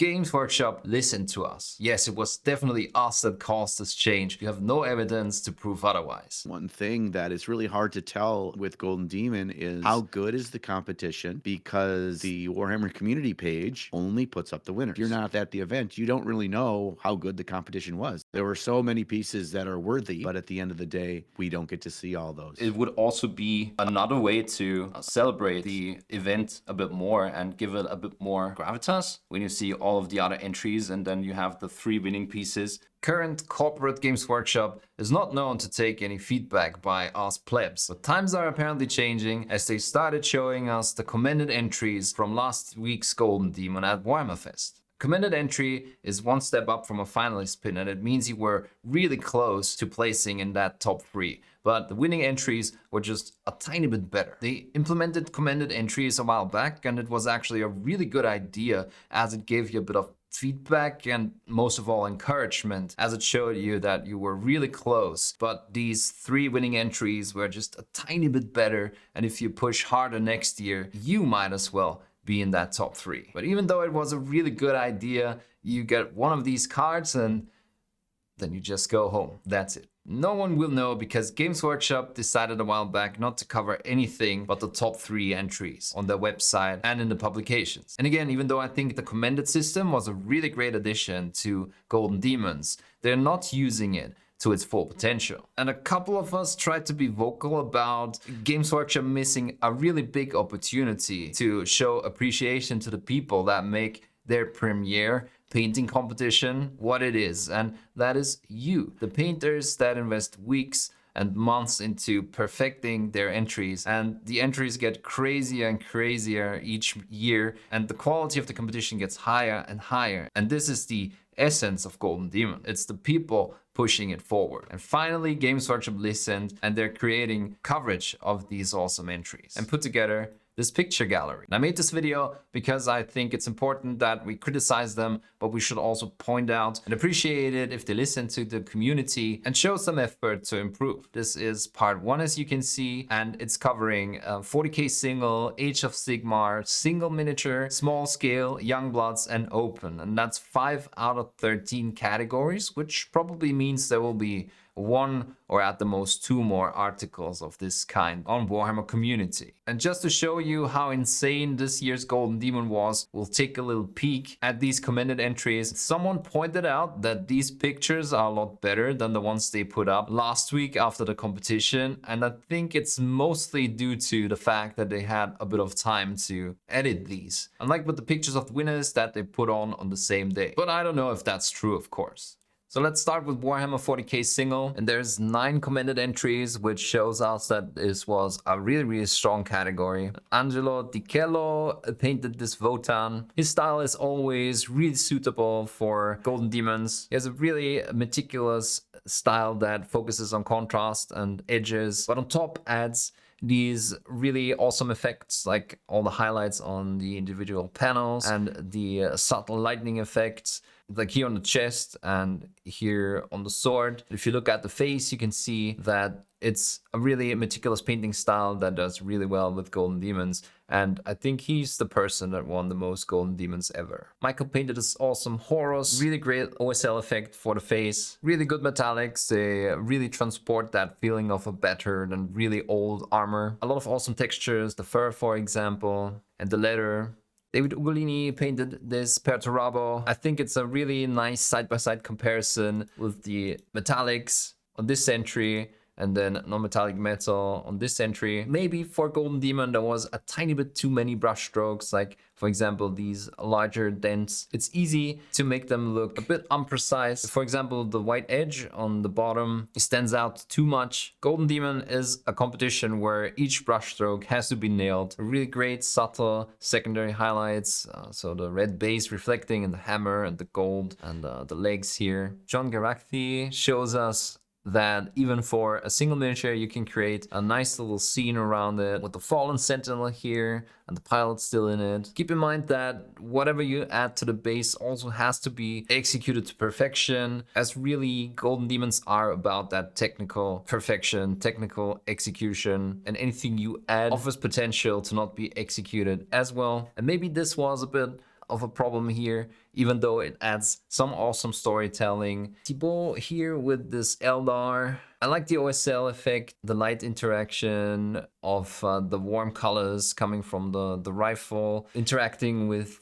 Games Workshop listened to us. Yes, it was definitely us that caused this change. You have no evidence to prove otherwise. One thing that is really hard to tell with Golden Demon is how good is the competition, because the Warhammer community page only puts up the winners. If you're not at the event, you don't really know how good the competition was. There were so many pieces that are worthy, but at the end of the day, we don't get to see all those. It would also be another way to celebrate the event a bit more and give it a bit more gravitas when you see all of the other entries and then you have the 3 winning pieces. Current corporate Games Workshop is not known to take any feedback by us plebs, but times are apparently changing as they started showing us the commended entries from last week's Golden Demon at Warhammer Fest. Commended entry is one step up from a finalist pin, and it means you were really close to placing in that top 3. But the winning entries were just a tiny bit better. They implemented commended entries a while back, and it was actually a really good idea as it gave you a bit of feedback and most of all encouragement, as it showed you that you were really close. But these 3 winning entries were just a tiny bit better, and if you push harder next year, you might as well be in that top 3. But even though it was a really good idea, you get one of these cards and then you just go home. That's it. No one will know because Games Workshop decided a while back not to cover anything but the top 3 entries on their website and in the publications. And again, even though I think the commended system was a really great addition to Golden Demons, they're not using it to its full potential. And a couple of us tried to be vocal about Games Workshop missing a really big opportunity to show appreciation to the people that make their premiere painting competition what it is, and that is you, the painters that invest weeks and months into perfecting their entries, and the entries get crazier and crazier each year, and the quality of the competition gets higher and higher. And this is the essence of Golden Demon. It's the people pushing it forward. And finally, Games Workshop listened, and they're creating coverage of these awesome entries and put together this picture gallery. And I made this video because I think it's important that we criticize them, but we should also point out and appreciate it if they listen to the community and show some effort to improve. This is part 1, as you can see, and it's covering 40k single, Age of Sigmar, single miniature, small scale, young bloods, and open. And that's 5 out of 13 categories, which probably means there will be 1 or at the most 2 more articles of this kind on Warhammer Community. And just to show you how insane this year's Golden Demon was, we'll take a little peek at these commended entries. Someone pointed out that these pictures are a lot better than the ones they put up last week after the competition, and I think it's mostly due to the fact that they had a bit of time to edit these, unlike with the pictures of the winners that they put on the same day. But I don't know if that's true, of course. So let's start with Warhammer 40k single, and there's 9 commended entries, which shows us that this was a really strong category. Angelo Di Cello painted this Votan. His style is always really suitable for Golden Demons. He has a really meticulous style that focuses on contrast and edges, but on top adds these really awesome effects, like all the highlights on the individual panels and the subtle lightning effects, like here on the chest and here on the sword. If you look at the face, you can see that it's a really meticulous painting style that does really well with Golden Demons, and I think he's the person that won the most Golden Demons ever. Michael painted this awesome Horus, really great OSL effect for the face, really good metallics. They really transport that feeling of a battered and really old armor. A lot of awesome textures, the fur for example, and the leather. David Ugolini painted this Perturabo. I think it's a really nice side-by-side comparison with the metallics on this entry and then non-metallic metal on this entry. Maybe for Golden Demon there was a tiny bit too many brush strokes, like for example these larger dents. It's easy to make them look a bit imprecise. For example, the white edge on the bottom stands out too much. Golden Demon is a competition where each brush stroke has to be nailed. Really great subtle secondary highlights, so the red base reflecting in the hammer and the gold and the legs here. John Garakthi shows us that even for a single miniature you can create a nice little scene around it with the fallen sentinel here and the pilot still in it. Keep in mind that whatever you add to the base also has to be executed to perfection, as really Golden Demons are about that technical perfection, technical execution, and anything you add offers potential to not be executed as well. And maybe this was a bit of a problem here, even though it adds some awesome storytelling. Thibaut here with this Eldar. I like the OSL effect, the light interaction of the warm colors coming from the rifle, interacting with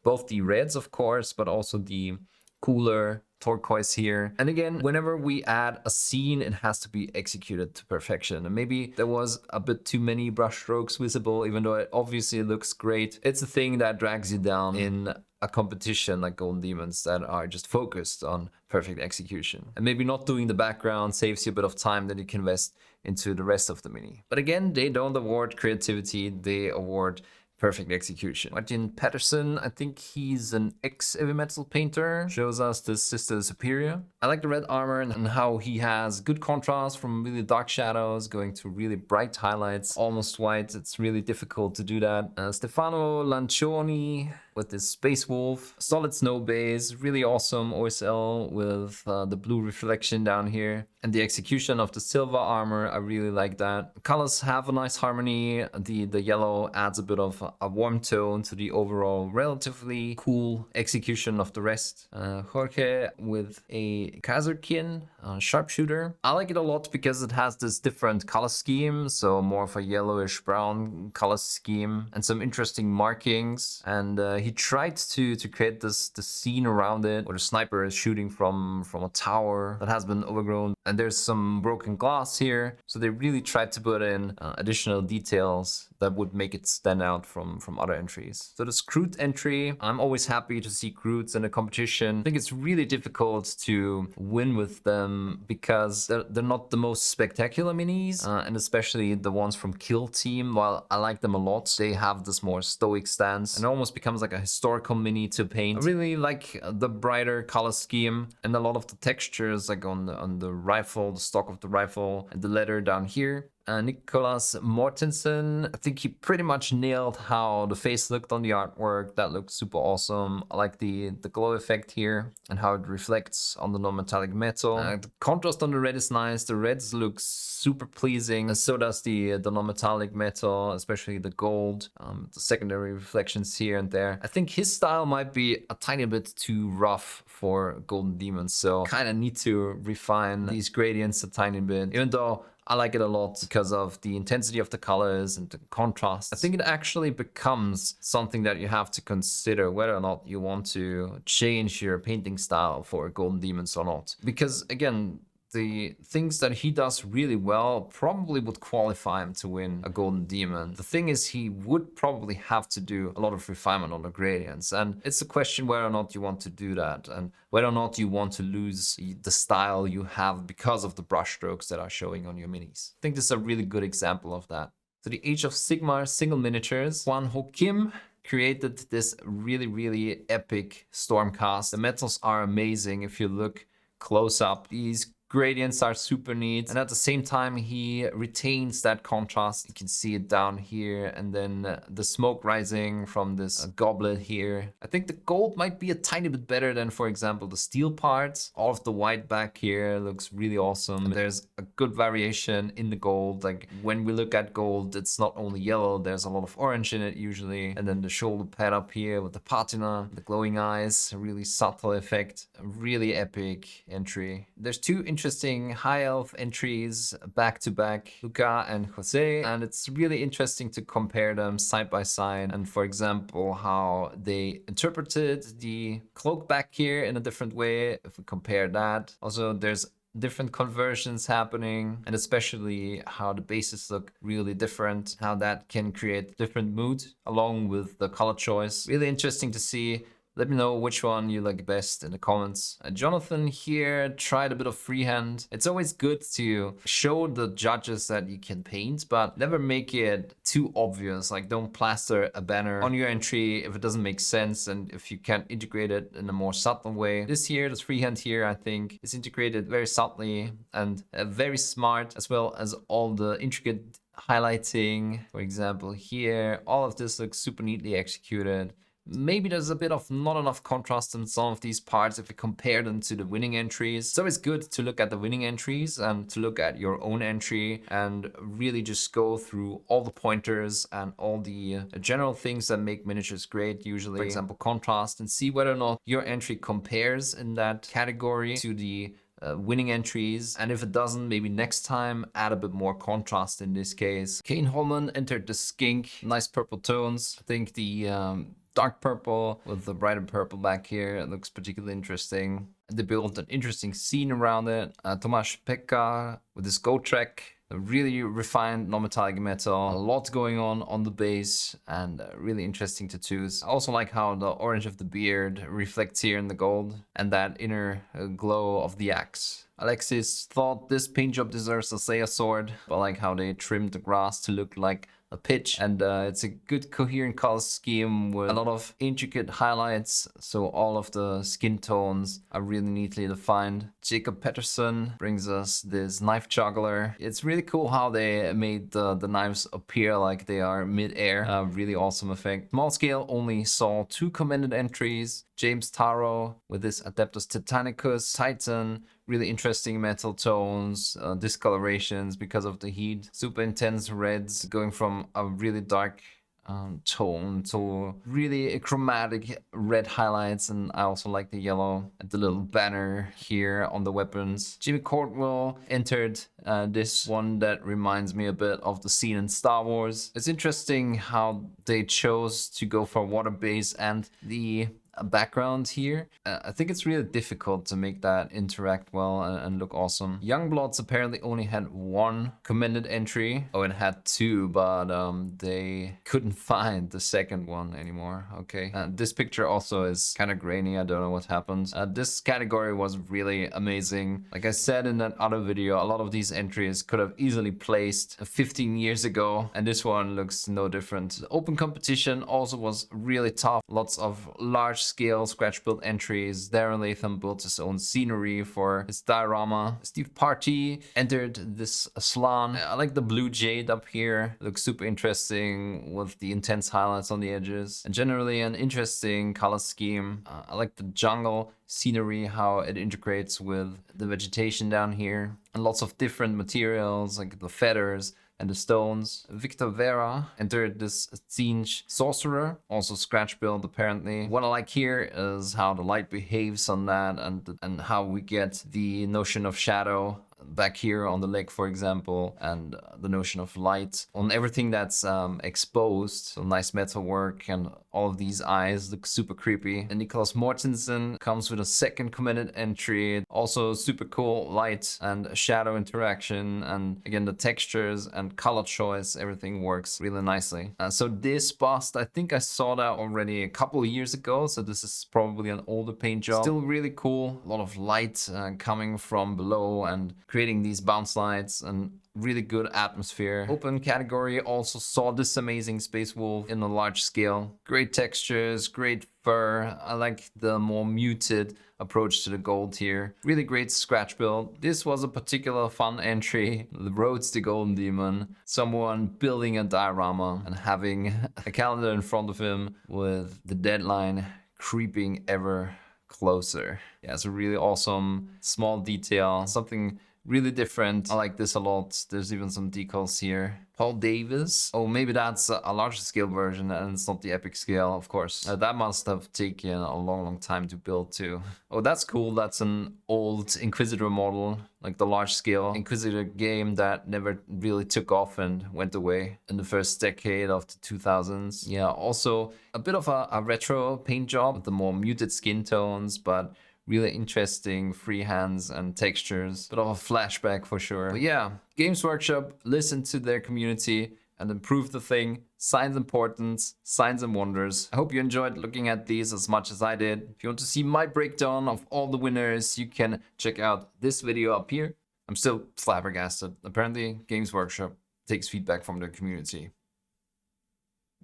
both the reds, of course, but also the cooler turquoise here. And again, whenever we add a scene, it has to be executed to perfection. And maybe there was a bit too many brush strokes visible, even though it obviously looks great. It's a thing that drags you down in a competition like Golden Demons that are just focused on perfect execution. And maybe not doing the background saves you a bit of time that you can invest into the rest of the mini. But again, they don't award creativity, they award perfect execution. Martin Patterson, I think he's an ex-heavy metal painter, shows us the Sister Superior. I like the red armor and how he has good contrast from really dark shadows going to really bright highlights, almost white. It's really difficult to do that. Stefano Lancioni with this Space Wolf, solid snow base, really awesome OSL with the blue reflection down here. And the execution of the silver armor, I really like that. Colors have a nice harmony. The yellow adds a bit of a warm tone to the overall relatively cool execution of the rest. Jorge with a Kazarkin sharpshooter. I like it a lot because it has this different color scheme, so more of a yellowish brown color scheme and some interesting markings. And he tried to create the scene around it, where the sniper is shooting from a tower that has been overgrown. And there's some broken glass here. So they really tried to put in additional details that would make it stand out from other entries. So the Scroot entry, I'm always happy to see Groots in a competition. I think it's really difficult to win with them because they're not the most spectacular minis, and especially the ones from Kill Team. While I like them a lot, they have this more stoic stance and it almost becomes like a historical mini to paint. I really like the brighter color scheme and a lot of the textures, like on the rifle, the stock of the rifle, and the leather down here. Nicholas Mortensen, I think he pretty much nailed how the face looked on the artwork. That looks super awesome. I like the glow effect here and how it reflects on the non-metallic metal. The contrast on the red is nice. The reds look super pleasing, and so does the non-metallic metal, especially the gold, the secondary reflections here and there. I think his style might be a tiny bit too rough for Golden Demons, so kind of need to refine these gradients a tiny bit, even though I like it a lot because of the intensity of the colors and the contrast. I think it actually becomes something that you have to consider whether or not you want to change your painting style for Golden Demons or not. Because again, the things that he does really well probably would qualify him to win a Golden Demon. The thing is, he would probably have to do a lot of refinement on the gradients, and it's a question whether or not you want to do that and whether or not you want to lose the style you have because of the brush strokes that are showing on your minis. I think this is a really good example of that. So the Age of Sigmar single miniatures, Hwan Ho Kim created this really epic Stormcast. The metals are amazing if you look close up. These gradients are super neat, and at the same time he retains that contrast. You can see it down here, and then the smoke rising from this goblet here. I think the gold might be a tiny bit better than, for example, the steel parts. All of the white back here looks really awesome. There's a good variation in the gold. Like when we look at gold, it's not only yellow, there's a lot of orange in it usually. And then the shoulder pad up here with the patina, the glowing eyes, a really subtle effect. A really epic entry. There's two interesting high elf entries back to back, Luca and Jose, and it's really interesting to compare them side by side, and for example how they interpreted the cloak back here in a different way if we compare that. Also there's different conversions happening, and especially how the bases look really different, how that can create different mood along with the color choice. Really interesting to see. Let me know which one you like best in the comments. Jonathan here tried a bit of freehand. It's always good to show the judges that you can paint, but never make it too obvious. Like don't plaster a banner on your entry if it doesn't make sense and if you can't integrate it in a more subtle way. This freehand here, I think, is integrated very subtly and very smart, as well as all the intricate highlighting. For example, here, all of this looks super neatly executed. maybe there's a bit of not enough contrast in some of these parts if we compare them to the winning entries. So it's good to look at the winning entries and to look at your own entry and really just go through all the pointers and all the general things that make miniatures great, usually, for example, contrast, and see whether or not your entry compares in that category to the winning entries, and if it doesn't, maybe next time add a bit more contrast in this case. Kane Holman entered the skink, nice purple tones. I think the dark purple with the brighter purple back here, it looks particularly interesting. They built an interesting scene around it. Tomasz Pekka with this gold track, a really refined non-metallic metal, a lot going on the base, and really interesting tattoos. I also like how the orange of the beard reflects here in the gold, and that inner glow of the axe. Alexis thought this paint job deserves a Seiya sword. I like how they trimmed the grass to look like a pitch, and it's a good coherent color scheme with a lot of intricate highlights, so all of the skin tones are really neatly defined. Jacob Pettersson brings us this knife juggler. It's really cool how they made the knives appear like they are mid-air. Really awesome effect. Small scale only saw 2 commended entries. James Taro with this Adeptus Titanicus Titan, really interesting metal tones, discolorations because of the heat, super intense reds going from a really dark tone to really chromatic red highlights, and I also like the yellow and the little banner here on the weapons. Jimmy Cordwell entered this one that reminds me a bit of the scene in Star Wars. It's interesting how they chose to go for water base and the background here. I think it's really difficult to make that interact well and look awesome. Youngbloods apparently only had 1 commended entry. Oh, it had 2, but they couldn't find the second one anymore. Okay. This picture also is kind of grainy. I don't know what happened. This category was really amazing. Like I said in that other video, a lot of these entries could have easily placed 15 years ago, and this one looks no different. The open competition also was really tough. Lots of large scale scratch build entries. Darren Latham built his own scenery for his diorama. Steve Party entered this slan. I like the blue jade up here. It looks super interesting with the intense highlights on the edges, and generally an interesting color scheme. I like the jungle scenery, how it integrates with the vegetation down here, and lots of different materials like the feathers and the stones. Victor Vera entered this Zinj Sorcerer, also scratch build apparently. What I like here is how the light behaves on that, and how we get the notion of shadow back here on the leg, for example, and the notion of light on everything that's exposed. So nice metal work, and all of these eyes look super creepy. And Nicholas Mortensen comes with a second commended entry, also super cool light and shadow interaction, and again the textures and color choice, everything works really nicely. So this bust, I think I saw that already a couple of years ago, so this is probably an older paint job. Still really cool, a lot of light coming from below and creating these bounce lights, and really good atmosphere. Open category also saw this amazing Space Wolf in a large scale. Great textures, great fur. I like the more muted approach to the gold here. Really great scratch build. This was a particular fun entry. The Roads to Golden Demon. Someone building a diorama and having a calendar in front of him with the deadline creeping ever closer. Yeah, it's a really awesome small detail. Something really different. I like this a lot. There's even some decals here. Paul Davis. Oh, maybe that's a larger scale version and it's not the epic scale, of course. That must have taken a long time to build too. Oh, that's cool. That's an old Inquisitor model, like the large scale Inquisitor game that never really took off and went away in the first decade of the 2000s. Yeah, also a bit of a retro paint job with the more muted skin tones, but really interesting freehands and textures. Bit of a flashback for sure. But yeah, Games Workshop listened to their community and improved the thing. Signs and portents, signs and wonders. I hope you enjoyed looking at these as much as I did. If you want to see my breakdown of all the winners, you can check out this video up here. I'm still flabbergasted. Apparently, Games Workshop takes feedback from their community.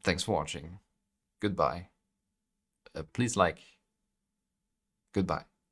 Thanks for watching. Goodbye. Please like. Goodbye.